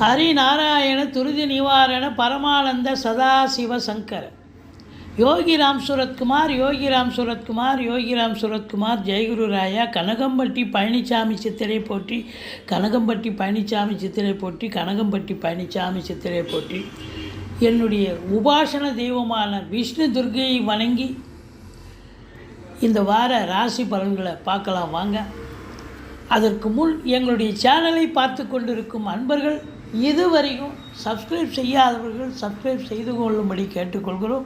ஹரிநாராயண துரிதி நிவாரண பரமானந்த சதாசிவ சங்கர யோகிராம் சுரத்குமார் யோகிராம் சுரத்குமார் யோகிராம் சுரத்குமார் ஜெயகுரு ராயா கனகம்பட்டி பழனிசாமி சித்திரை போற்றி கனகம்பட்டி பழனிசாமி சித்திரை போற்றி கனகம்பட்டி பழனிசாமி சித்திரை போற்றி. என்னுடைய உபாசன தெய்வமான விஷ்ணு துர்கையை வணங்கி இந்த வார ராசி பலன்களை பார்க்கலாம் வாங்க. அதற்கு முன் எங்களுடைய சேனலை பார்த்து கொண்டிருக்கும் அன்பர்கள் இதுவரையும் சப்ஸ்கிரைப் செய்யாதவர்கள் சப்ஸ்கிரைப் செய்து கொள்ளும்படி கேட்டுக்கொள்கிறோம்.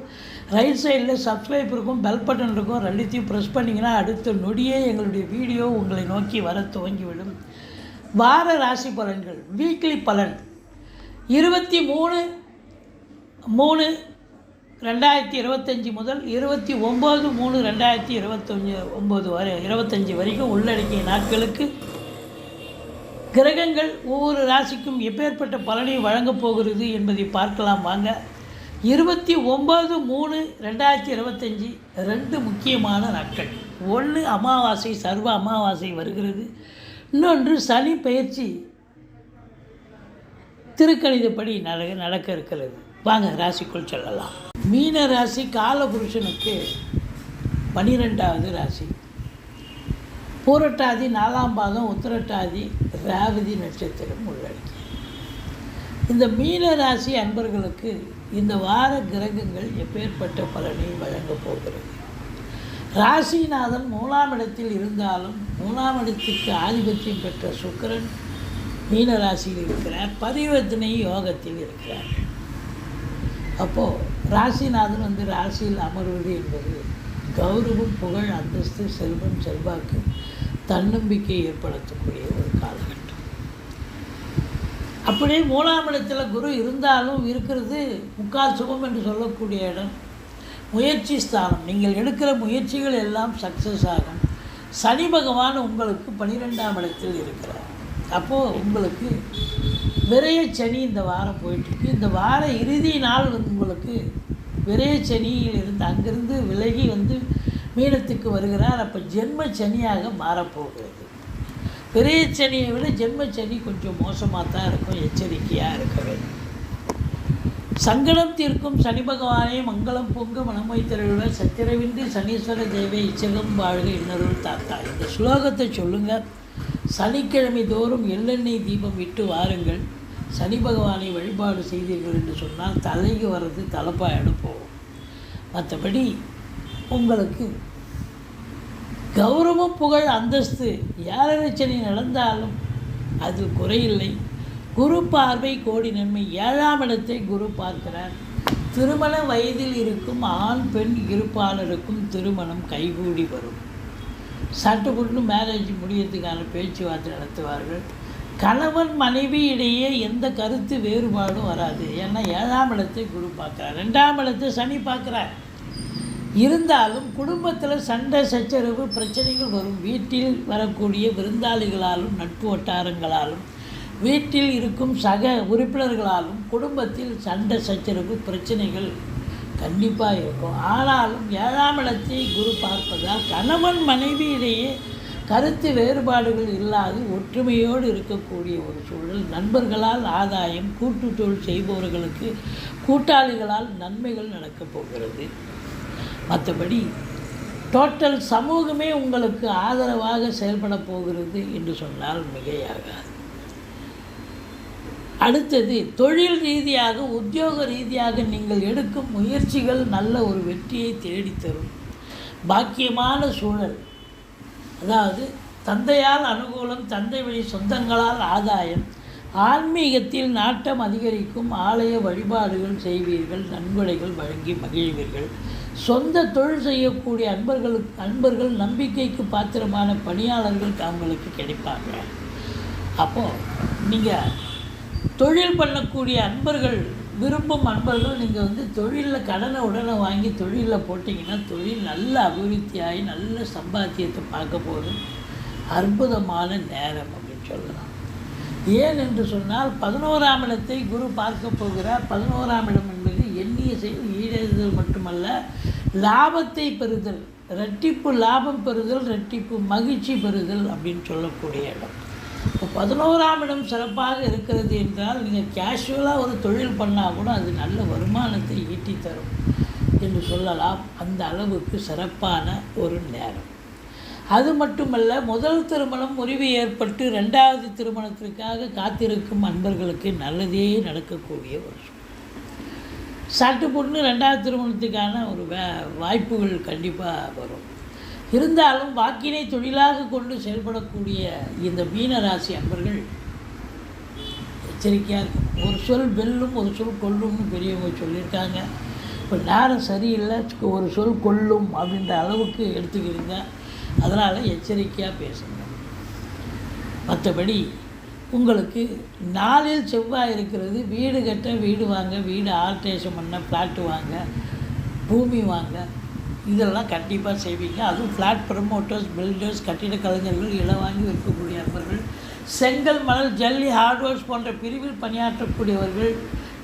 ரைட் சைடில் சப்ஸ்கிரைப் இருக்கும், பெல் பட்டன் இருக்கும், ரெண்டுத்தையும் ப்ரெஸ் பண்ணிங்கன்னா அடுத்த நொடியே எங்களுடைய வீடியோ உங்களை நோக்கி வர துவங்கிவிடும். வார ராசி பலன்கள் வீக்லி பலன் 23/3/2025 முதல் 29/3/2025 வரைக்கும் உள்ளடக்கிய நாட்களுக்கு கிரகங்கள் ஒவ்வொரு ராசிக்கும் எப்பேற்பட்ட பலனை வழங்கப் போகிறது என்பதை பார்க்கலாம் வாங்க. 29/3/2025 2 முக்கியமான நாட்கள். ஒன்று அமாவாசை, சர்வ அமாவாசை வருகிறது. இன்னொன்று சனி பெயர்ச்சி திருக்கணிதப்படி நடக்க இருக்கிறது. வாங்க ராசிக்குள் செல்லலாம். மீன ராசி காலபுருஷனுக்கு 12வது ராசி. பூரட்டாதி 4ஆம் பாதம், உத்திரட்டாதி, ரேவதி நட்சத்திரம் உள்ளடக்கி இந்த மீன ராசி அன்பர்களுக்கு இந்த வார கிரகங்கள் எப்பேற்பட்ட பலனை வழங்கப் போகிறது. ராசிநாதன் 3ஆம் இடத்தில் இருந்தாலும் 3ஆம் இடத்திற்கு ஆதிபத்தியம் பெற்ற சுக்கிரன் மீன ராசியில் இருக்கிறார், பரிவர்த்தனை யோகத்தில் இருக்கிறார். அப்போது ராசிநாதன் ராசியில் அமர்வது என்பது கௌரவம், புகழ், அந்தஸ்து, செல்வம், செல்வாக்கு, தன்னம்பிக்கை ஏற்படுத்தக்கூடிய ஒரு காலகட்டம். அப்படியே 3ஆம் இடத்தில் குரு இருந்தாலும் இருக்கிறது முக்கால் சுகம் என்று சொல்லக்கூடிய இடம். முயற்சி ஸ்தானம். நீங்கள் எடுக்கிற முயற்சிகள் எல்லாம் சக்ஸஸ் ஆகும். சனி பகவான் உங்களுக்கு 12ஆம் இடத்தில் இருக்கிறார். அப்போது உங்களுக்கு விரயச்சனி இந்த வாரம் போயிட்டுருக்கு. இந்த வார இறுதி நாள் உங்களுக்கு விரயச்சனியில் இருந்து அங்கிருந்து விலகி மீனத்துக்கு வருகிறார். அப்போ ஜென்ம சனியாக மாறப்போகிறது. விரயச்சனியை விட ஜென்மச்சனி கொஞ்சம் மோசமாக தான் இருக்கும். எச்சரிக்கையாக இருக்க வேண்டும். சங்கடம் தீர்க்கும் சனி பகவானே மங்களம் பொங்க மனமை திரழுவ சத்திரவின்றி சனீஸ்வர தேவை இச்சகம் வாழ்க இன்னொருள் தாத்தா. இந்த ஸ்லோகத்தை சொல்லுங்கள். சனிக்கிழமை தோறும் எள்ளெண்ணெய் தீபம் விட்டு வாருங்கள். சனி பகவானை வழிபாடு செய்தீர்கள் என்று சொன்னால் தலைக்கு வர்றது தலைப்பாயிடம் போகும். மற்றபடி உங்களுக்கு கௌரவம், புகழ், அந்தஸ்து 7 சனி நடந்தாலும் அதில் குறையில்லை. குரு பார்வை கோடி நன்மை. 7ஆம் இடத்தை குரு பார்க்கிறார். திருமண வயதில் இருக்கும் ஆண் பெண் இருப்பாளருக்கும் திருமணம் கைகூடி வரும். சட்டுப்புட்டு மேரேஜ் முடியறதுக்கான பேச்சுவார்த்தை நடத்துவார்கள். கணவன் மனைவி இடையே எந்த கருத்து வேறுபாடும் வராது. ஏன்னா 7ஆம் இடத்தை குரு பார்க்குறார், 2ஆம் இடத்தை சனி பார்க்குறார். இருந்தாலும் குடும்பத்தில் சண்டை சச்சரவு பிரச்சனைகள் வரும். வீட்டில் வரக்கூடிய விருந்தாளிகளாலும் நட்பு வட்டாரங்களாலும் வீட்டில் இருக்கும் சக உறுப்பினர்களாலும் குடும்பத்தில் சண்டை சச்சரவு பிரச்சனைகள் கண்டிப்பாக இருக்கும். ஆனாலும் 7ஆம் இடத்தை குரு பார்ப்பதால் கணவன் மனைவி இடையே கருத்து வேறுபாடுகள் இல்லாது ஒற்றுமையோடு இருக்கக்கூடிய ஒரு சூழல். நண்பர்களால் ஆதாயம், கூட்டு தொழில் செய்பவர்களுக்கு கூட்டாளிகளால் நன்மைகள் நடக்கப் போகிறது. மற்றபடி டோட்டல் சமூகமே உங்களுக்கு ஆதரவாக செயல்பட போகிறது என்று சொன்னால் மிகையாகாது. அடுத்தது தொழில் ரீதியாக, உத்தியோக ரீதியாக நீங்கள் எடுக்கும் முயற்சிகள் நல்ல ஒரு வெற்றியை தேடித்தரும். பாக்கியமான சூழல். அதாவது தந்தையால் அனுகூலம், தந்தை வழி சொந்தங்களால் ஆதாயம், ஆன்மீகத்தில் நாட்டம் அதிகரிக்கும். ஆலய வழிபாடுகள் செய்வீர்கள், நன்கொடைகள் வழங்கி மகிழ்வீர்கள். சொந்த தொழில் செய்யக்கூடிய அன்பர்கள் நம்பிக்கைக்கு பாத்திரமான பணியாளர்கள் அவங்களுக்கு கிடைப்பாங்க. அப்போது நீங்கள் தொழில் பண்ணக்கூடிய அன்பர்கள், விரும்பும் அன்பர்கள் நீங்கள் தொழிலில் கடனை உடனே வாங்கி தொழிலில் போட்டிங்கன்னா தொழில் நல்ல அபிவிருத்தியாகி நல்ல சம்பாத்தியத்தை பார்க்க போதும். அற்புதமான நேரம் அப்படின்னு சொல்லலாம். ஏன் என்று சொன்னால் 11ஆம் இடத்தை குரு பார்க்க போகிறார். 11ஆம் இடம் என்பது எண்ணிய செயல் ஈடேறுதல் மட்டுமல்ல, லாபத்தை பெறுதல், இரட்டிப்பு லாபம் பெறுதல், இரட்டிப்பு மகிழ்ச்சி பெறுதல் அப்படின்னு சொல்லக்கூடிய இடம். இப்போ 11ஆம் இடம் சிறப்பாக இருக்கிறது என்றால் நீங்கள் கேஷுவலாக ஒரு தொழில் பண்ணால் கூட அது நல்ல வருமானத்தை ஈட்டி தரும் என்று சொல்லலாம். அந்த அளவுக்கு சிறப்பான ஒரு நேரம். அது மட்டுமல்ல, முதல் திருமணம் முறிவு ஏற்பட்டு 2வது திருமணத்திற்காக காத்திருக்கும் அன்பர்களுக்கு நல்லதே நடக்கக்கூடிய ஒரு சட்டு பொண்ணு 2வது திருமணத்துக்கான ஒரு வாய்ப்புகள் கண்டிப்பாக வரும். இருந்தாலும் வாக்கினை தொழிலாக கொண்டு செயல்படக்கூடிய இந்த மீனராசி அன்பர்கள் எச்சரிக்கையாக இருக்கும். ஒரு சொல் வெல்லும், ஒரு சொல் கொல்லும்னு பெரியவங்க சொல்லியிருக்காங்க. இப்போ நேரம் சரியில்லை, ஒரு சொல் கொல்லும் அப்படின்ற அளவுக்கு எடுத்துக்கிறீங்க. அதனால் எச்சரிக்கையாக பேசுங்க. மற்றபடி உங்களுக்கு 4இல் செவ்வாய் இருக்கிறது. வீடு கட்ட, வீடு வாங்க, வீடு ஆல்ட்ரேஷன் பண்ண, ஃப்ளாட்டு வாங்க, பூமி வாங்க, இதெல்லாம் கண்டிப்பாக செய்வீங்க. அதுவும் ஃப்ளாட் ப்ரமோட்டர்ஸ், பில்டர்ஸ், கட்டிட கலைஞர்கள், இடம் வாங்கி விற்கக்கூடிய நபர்கள், செங்கல், மணல், ஜல்லி, ஹார்ட்வேர்ஸ் போன்ற பிரிவில் பணியாற்றக்கூடியவர்கள்,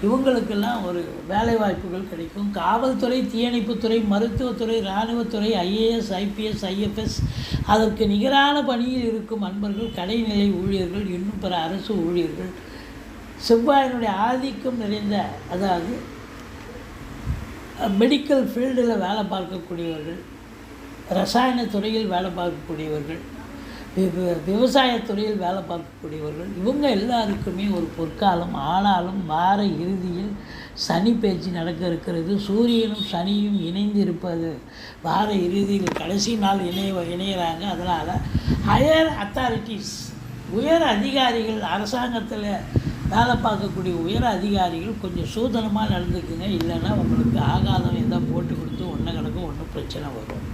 இவங்களுக்கெல்லாம் ஒரு வேலைவாய்ப்புகள் கிடைக்கும். காவல்துறை, தீயணைப்புத்துறை, மருத்துவத்துறை, இராணுவத்துறை, ஐஏஎஸ், ஐபிஎஸ், ஐஎஃப்எஸ், அதற்கு நிகரான பணியில் இருக்கும் அன்பர்கள், கடைநிலை ஊழியர்கள், இன்னும் பிற அரசு ஊழியர்கள், செவ்வாயினுடைய ஆதிக்கம் நிறைந்த, அதாவது மெடிக்கல் ஃபீல்டில் வேலை பார்க்கக்கூடியவர்கள், ரசாயன துறையில் வேலை பார்க்கக்கூடியவர்கள், விவசாயத்துறையில் வேலை பார்க்கக்கூடியவர்கள், இவங்க எல்லாருக்குமே ஒரு பொற்காலம். ஆனாலும் வார இறுதியில் சனி பேச்சு நடக்க இருக்கிறது. சூரியனும் சனியும் இணைந்து இருப்பது வார இறுதியில் கடைசி நாள் இணைகிறாங்க. அதனால் ஹையர் அத்தாரிட்டிஸ், உயர் அதிகாரிகள், அரசாங்கத்தில் வேலை பார்க்கக்கூடிய உயர் அதிகாரிகள் கொஞ்சம் சூதனமாக நடந்துக்குங்க. இல்லைன்னா உங்களுக்கு ஆகாதம் எதாவது போட்டு கொடுத்து ஒன்று கணக்கு ஒன்றும் பிரச்சனை வரும்.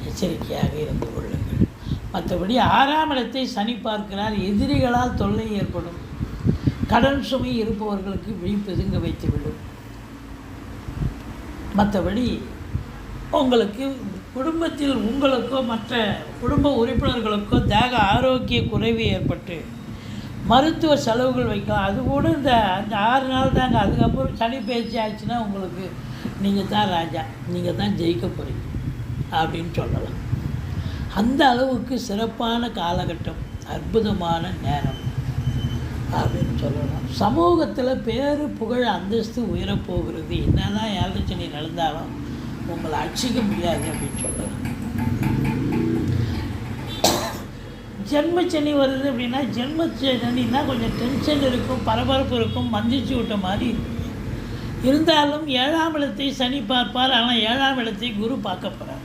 எச்சரிக்கையாக இருந்து கொள்ளுங்கள். மற்றபடி 6ஆம் இடத்தை சனி பார்க்கிறார். எதிரிகளால் தொல்லை ஏற்படும். கடன் சுமை இருப்பவர்களுக்கு விழிப்பெதுங்க வைத்துவிடும். மற்றபடி உங்களுக்கு குடும்பத்தில் உங்களுக்கோ மற்ற குடும்ப உறுப்பினர்களுக்கோ தேக ஆரோக்கிய குறைவு ஏற்பட்டு மருத்துவ செலவுகள் வைக்கலாம். அது கூட அந்த 6 நாள் தாங்க. அதுக்கப்புறம் சனி பயிற்சி ஆச்சுன்னா உங்களுக்கு நீங்கள் தான் ராஜா, நீங்கள் தான் ஜெயிக்க போகிறீங்க அப்படின்னு சொல்லலாம். அந்த அளவுக்கு சிறப்பான காலகட்டம், அற்புதமான நேரம் அப்படின்னு சொல்லலாம். சமூகத்தில் பேரு புகழ் அந்தஸ்து உயரப்போகிறது. என்னதான் 7 சனி நடந்தாலும் உங்களை அடிச்சிக்க முடியாது அப்படின்னு சொல்லலாம். ஜென்மச்சனி வருது அப்படின்னா, ஜென்மச்சனின்னா கொஞ்சம் டென்ஷன் இருக்கும், பரபரப்பு இருக்கும், மந்திச்சு விட்ட மாதிரி இருக்கும். இருந்தாலும் 7ஆம் இடத்தை சனி பார்ப்பார். ஆனால் 7ஆம் இடத்தை குரு பார்க்க போகிறார்.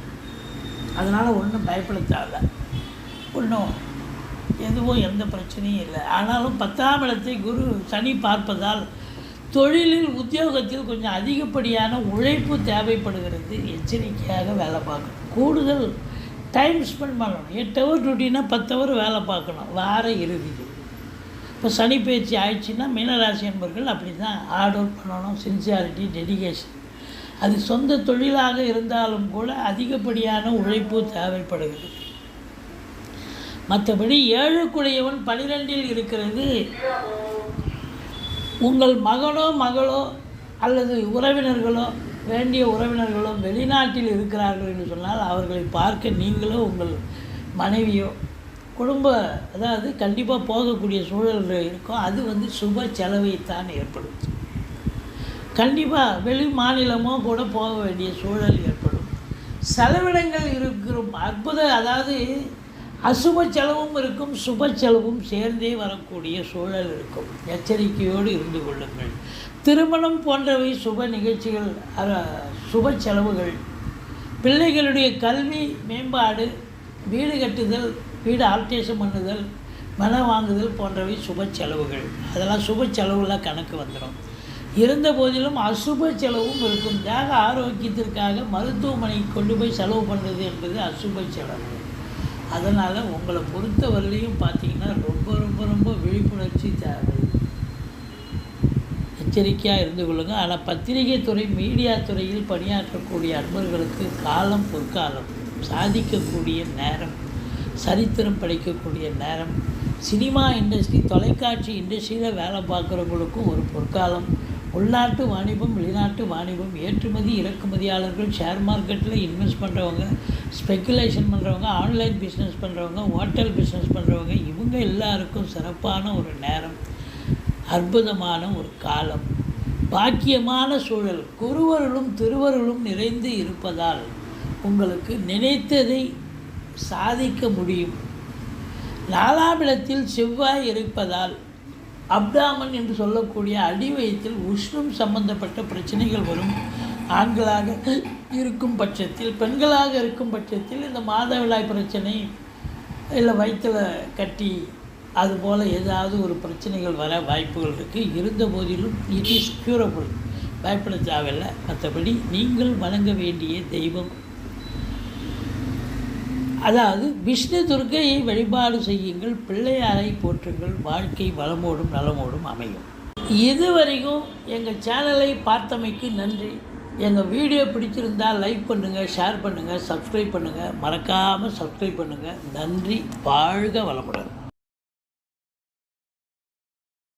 அதனால் ஒன்றும் பயப்பட தேவை, ஒன்றும் எதுவும் எந்த பிரச்சனையும் இல்லை. ஆனாலும் 10ஆம் இடத்தை குரு சனி பார்ப்பதால் தொழிலில், உத்தியோகத்தில் கொஞ்சம் அதிகப்படியான உழைப்பு தேவைப்படுகிறது. எச்சரிக்கையாக வேலை பார்க்கணும். கூடுதல் டைம் ஸ்பெண்ட் பண்ணணும். 8 ஹவர் டியூட்டினா 10 ஹவர் வேலை பார்க்கணும் வார இறுதியில். இப்போ சனி பயிற்சி ஆயிடுச்சுன்னா மீனராசி என்பர்கள் அப்படி தான் ஹார்ட் ஒர்க் பண்ணணும். Sincerity, dedication. அது சொந்த தொழிலாக இருந்தாலும் கூட அதிகப்படியான உழைப்பு தேவைப்படுகிறது. மற்றபடி 7க்குடையவன் 12இல் இருக்கிறது. உங்கள் மகனோ மகளோ அல்லது உறவினர்களோ, வேண்டிய உறவினர்களோ வெளிநாட்டில் இருக்கிறார்கள் என்று சொன்னால் அவர்களை பார்க்க நீங்களோ உங்கள் மனைவியோ அதாவது கண்டிப்பாக போகக்கூடிய சூழல்கள் இருக்கும். அது சுப செலவைத்தான் ஏற்படுத்தும். கண்டிப்பாக வெளி மாநிலமோ கூட போக வேண்டிய சூழல் ஏற்படும். செலவினங்கள் இருக்கிறோம். அதாவது அசுப செலவும் இருக்கும், சுப செலவும் சேர்ந்தே வரக்கூடிய சூழல் இருக்கும். எச்சரிக்கையோடு இருந்து கொள்ளுங்கள். திருமணம் போன்றவை சுப நிகழ்ச்சிகள், சுப செலவுகள், பிள்ளைகளுடைய கல்வி மேம்பாடு, வீடு கட்டுதல், வீடு ஆல்ட்ரேஷன் பண்ணுதல், மனம் வாங்குதல் போன்றவை சுப செலவுகள். அதெல்லாம் சுப செலவுலாம் கணக்கு வந்துடும். இருந்த போதிலும் அசுப செலவும் இருக்கும். தேக ஆரோக்கியத்திற்காக மருத்துவமனைக்கு கொண்டு போய் செலவு பண்ணுறது என்பது அசுப செலவு. அதனால் உங்களை பொறுத்தவரையிலையும் பார்த்திங்கன்னா ரொம்ப ரொம்ப ரொம்ப விழிப்புணர்ச்சி தேவை. எச்சரிக்கையாக இருந்து கொள்ளுங்கள். ஆனால் பத்திரிகை துறை, மீடியா துறையில் பணியாற்றக்கூடிய அன்பர்களுக்கு காலம் பொற்காலம், சாதிக்கக்கூடிய நேரம், சரித்திரம் படைக்கக்கூடிய நேரம். சினிமா இண்டஸ்ட்ரி, தொலைக்காட்சி இண்டஸ்ட்ரியில் வேலை பார்க்குறவங்களுக்கும் ஒரு பொற்காலம். உள்நாட்டு வாணிபம், வெளிநாட்டு வாணிபம், ஏற்றுமதி இறக்குமதியாளர்கள், ஷேர் மார்க்கெட்டில் இன்வெஸ்ட் பண்ணுறவங்க, ஸ்பெக்குலேஷன் பண்ணுறவங்க, ஆன்லைன் பிஸ்னஸ் பண்ணுறவங்க, ஹோட்டல் பிஸ்னஸ் பண்ணுறவங்க, இவங்க எல்லாருக்கும் சிறப்பான ஒரு நேரம், அற்புதமான ஒரு காலம், பாக்கியமான சூழல், குருவருளும் திருவருளும் நிறைந்து இருப்பதால் உங்களுக்கு நினைத்ததை சாதிக்க முடியும். 4ஆம் இடத்தில் செவ்வாய் இருப்பதால் அப்டாமன் என்று சொல்லக்கூடிய அடிவயத்தில் உஷ்ணம் சம்பந்தப்பட்ட பிரச்சனைகள் வரும். ஆண்களாக இருக்கும் பட்சத்தில், பெண்களாக இருக்கும் பட்சத்தில் இந்த மாதவிடாய் பிரச்சனை, இல்லை வயிற்றில் கட்டி, அதுபோல் ஏதாவது ஒரு பிரச்சனைகள் வர வாய்ப்புகள் இருக்குது. இருந்த போதிலும் இட் இஸ் க்யூரபுள், பயப்பட தேவையில்லை. மற்றபடி நீங்கள் வணங்க வேண்டிய தெய்வம், அதாவது விஷ்ணு துர்க்கையை வழிபாடு செய்யுங்கள், பிள்ளையாரை போற்றுங்கள், வாழ்க்கை வளமோடும் நலமோடும் அமையும். இதுவரைக்கும் எங்கள் சேனலை பார்த்தமைக்கு நன்றி. எங்கள் வீடியோ பிடிச்சிருந்தால் லைக் பண்ணுங்கள், ஷேர் பண்ணுங்கள், சப்ஸ்கிரைப் பண்ணுங்கள், மறக்காமல் சப்ஸ்கிரைப் பண்ணுங்கள். நன்றி. வாழ்க வளமுடன்.